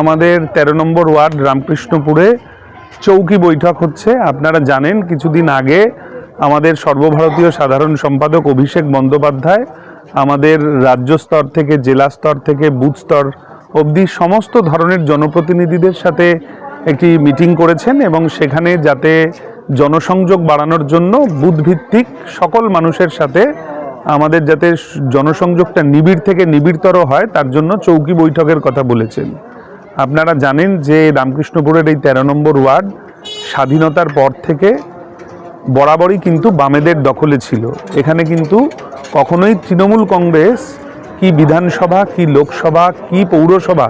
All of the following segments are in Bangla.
আমাদের ১৩ নম্বর ওয়ার্ড রামকৃষ্ণপুরে চৌকি বৈঠক হচ্ছে। আপনারা জানেন কিছুদিন আগে আমাদের সর্বভারতীয় সাধারণ সম্পাদক অভিষেক বন্দ্যোপাধ্যায় আমাদের রাজ্য স্তর থেকে জেলা স্তর থেকে বুথ স্তর অবধি সমস্ত ধরনের জনপ্রতিনিধিদের সাথে একটি মিটিং করেছেন এবং সেখানে যাতে জনসংযোগ বাড়ানোর জন্য বুথ ভিত্তিক সকল মানুষের সাথে আমাদের যাতে জনসংযোগটা নিবিড় থেকে নিবিড়তর হয় তার জন্য চৌকি বৈঠকের কথা বলেছেন। আপনারা জানেন যে রামকৃষ্ণপুরের এই ১৩ নম্বর ওয়ার্ড স্বাধীনতার পর থেকে বরাবরই কিন্তু বামেদের দখলে ছিল। এখানে কিন্তু কখনোই তৃণমূল কংগ্রেস কি বিধানসভা কি লোকসভা কি পৌরসভা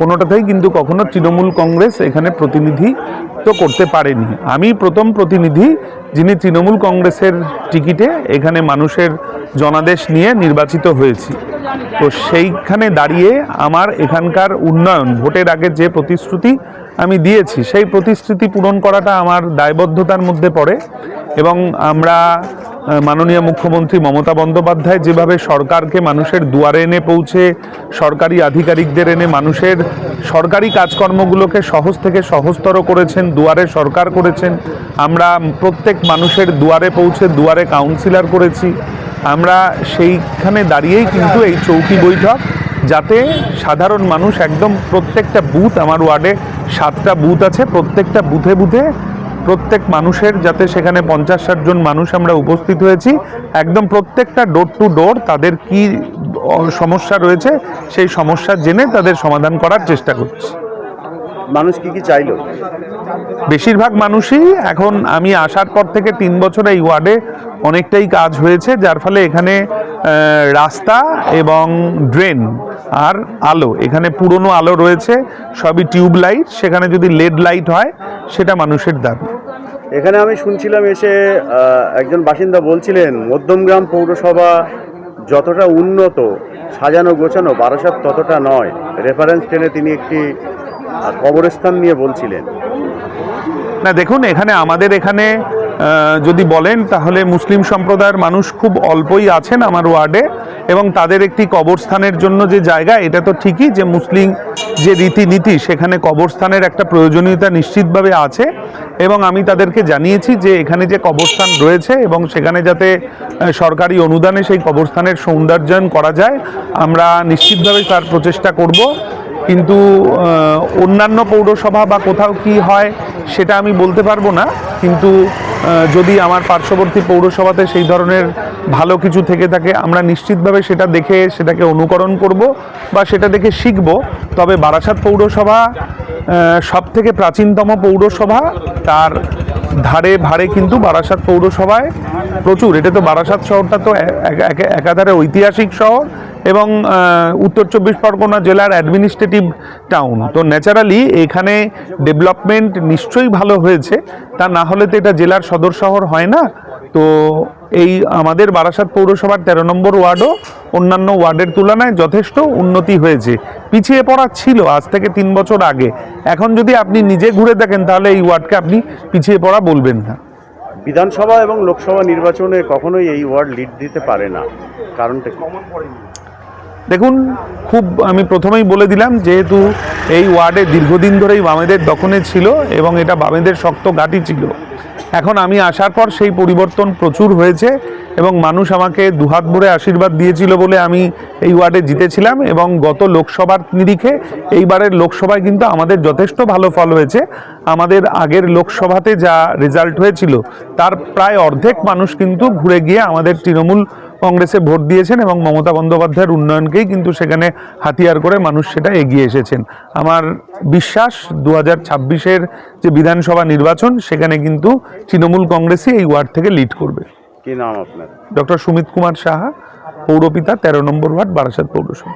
কোনোটাতেই কিন্তু কখনো তৃণমূল কংগ্রেস এখানে প্রতিনিধিত্ব করতে পারেনি। আমি প্রথম প্রতিনিধি যিনি তৃণমূল কংগ্রেসের টিকিটে এখানে মানুষের জনাদেশ নিয়ে নির্বাচিত হয়েছি। তো সেইখানে দাঁড়িয়ে আমার এখানকার উন্নয়ন ভোটের আগে যে প্রতিশ্রুতি আমি দিয়েছি সেই প্রতিশ্রুতি পূরণ করাটা আমার দায়বদ্ধতার মধ্যে পড়ে। এবং আমরা মাননীয় মুখ্যমন্ত্রী মমতা বন্দ্যোপাধ্যায় যেভাবে সরকারকে মানুষের দুয়ারে এনে পৌঁছে সরকারি আধিকারিকদের এনে মানুষের সরকারি কাজকর্মগুলোকে সহজ থেকে সহজতর করেছেন, দুয়ারে সরকার করেছেন। আমরা প্রত্যেক মানুষের দুয়ারে পৌঁছে দুয়ারে কাউন্সিলর করেছি। আমরা সেইখানে দাঁড়িয়েই কিন্তু এই চৌকি বৈঠক যাতে সাধারণ মানুষ একদম প্রত্যেকটা বুথ, আমার ওয়ার্ডে 7টা বুথ আছে, প্রত্যেকটা বুথে বুথে প্রত্যেক মানুষের যাতে সেখানে 50-60 জন মানুষ আমরা উপস্থিত হয়েছি, একদম প্রত্যেকটা ডোর টু ডোর তাদের কি সমস্যা রয়েছে সেই সমস্যা জেনে তাদের সমাধান করার চেষ্টা করছি। মানুষ কি চাইলো? বেশিরভাগ মানুষই এখন আমি আসার পর থেকে 3 বছরে এই ওয়ার্ডে অনেকটাই কাজ হয়েছে, যার ফলে এখানে রাস্তা এবং ড্রেন আর আলো, এখানে পুরনো আলো রয়েছে সবই টিউব লাইট, সেখানে যদি লেড লাইট হয় সেটা মানুষের দাবি। এখানে আমি শুনছিলাম এসে একজন বাসিন্দা বলছিলেন মধ্যমগ্রাম পৌরসভা যতটা উন্নত সাজানো গোছানো বারাসাত ততটা নয়। রেফারেন্স টেনে তিনি একটি কবরস্থান নিয়ে বলছিলেন। না দেখুন, এখানে আমাদের এখানে যদি বলেন তাহলে মুসলিম সম্প্রদায়ের মানুষ খুব অল্পই আছেন আমার ওয়ার্ডে, এবং তাদের একটি কবরস্থানের জন্য যে জায়গা, এটা তো ঠিকই যে মুসলিম যে রীতিনীতি সেখানে কবরস্থানের একটা প্রয়োজনীয়তা নিশ্চিতভাবে আছে। এবং আমি তাদেরকে জানিয়েছি যে এখানে যে কবরস্থান রয়েছে এবং সেখানে যাতে সরকারি অনুদানে সেই কবরস্থানের সৌন্দর্যায়ন করা যায়, আমরা নিশ্চিতভাবে তার প্রচেষ্টা করব। কিন্তু অন্যান্য পৌরসভা বা কোথাও কি হয় সেটা আমি বলতে পারবো না, কিন্তু যদি আমার পার্শ্ববর্তী পৌরসভাতে সেই ধরনের ভালো কিছু থেকে থাকে আমরা নিশ্চিতভাবে সেটা দেখে সেটাকে অনুকরণ করব বা সেটা দেখে শিখব। তবে বারাসাত পৌরসভা সবথেকে প্রাচীনতম পৌরসভা, তার ধারে ভারে কিন্তু বারাসাত পৌরসভায় প্রচুর, এটা তো বারাসাত শহরটা তো একাধারে ঐতিহাসিক শহর এবং উত্তর 24 পরগনা জেলার অ্যাডমিনিস্ট্রেটিভ টাউন। তো ন্যাচারালি এখানে ডেভেলপমেন্ট নিশ্চয়ই ভালো হয়েছে, তা না হলে তো এটা জেলার সদর শহর হয় না। তো এই আমাদের বারাসাত পৌরসভার 13 নম্বর ওয়ার্ডও অন্যান্য ওয়ার্ডের তুলনায় যথেষ্ট উন্নতি হয়েছে। পিছিয়ে পড়া ছিল আজ থেকে 3 বছর আগে, এখন যদি আপনি নিজে ঘুরে দেখেন তাহলে এই ওয়ার্ডকে আপনি পিছিয়ে পড়া বলবেন না। বিধানসভা এবং লোকসভা নির্বাচনে কখনোই এই ওয়ার্ড লিড দিতে পারে না, কারণটা কি? দেখুন, খুব আমি প্রথমেই বলে দিলাম, যেহেতু এই ওয়ার্ডে দীর্ঘদিন ধরেই বামেদের দখলে ছিল এবং এটা বামেদের শক্ত ঘাঁটি ছিল। এখন আমি আসার পর সেই পরিবর্তন প্রচুর হয়েছে এবং মানুষ আমাকে দুহাত ভরে আশীর্বাদ দিয়েছিল বলে আমি এই ওয়ার্ডে জিতেছিলাম। এবং গত লোকসভার নিরিখে এইবারের লোকসভায় কিন্তু আমাদের যথেষ্ট ভালো ফল হয়েছে। আমাদের আগের লোকসভাতে যা রেজাল্ট হয়েছিল তার প্রায় অর্ধেক মানুষ কিন্তু ঘুরে গিয়ে আমাদের তৃণমূল কংগ্রেসে ভোট দিয়েছেন এবং মমতা বন্দ্যোপাধ্যায়ের উন্নয়নকেই কিন্তু সেখানে হাতিয়ার করে মানুষ সেটা এগিয়ে এসেছেন। আমার বিশ্বাস 2026-এর যে বিধানসভা নির্বাচন সেখানে কিন্তু তৃণমূল কংগ্রেসই এই ওয়ার্ড থেকে লিড করবে। কি নাম আপনার? ডক্টর সুমিত কুমার সাহা, পৌরপিতা, 13 নম্বর ওয়ার্ড, বারাসাত পৌরসভা।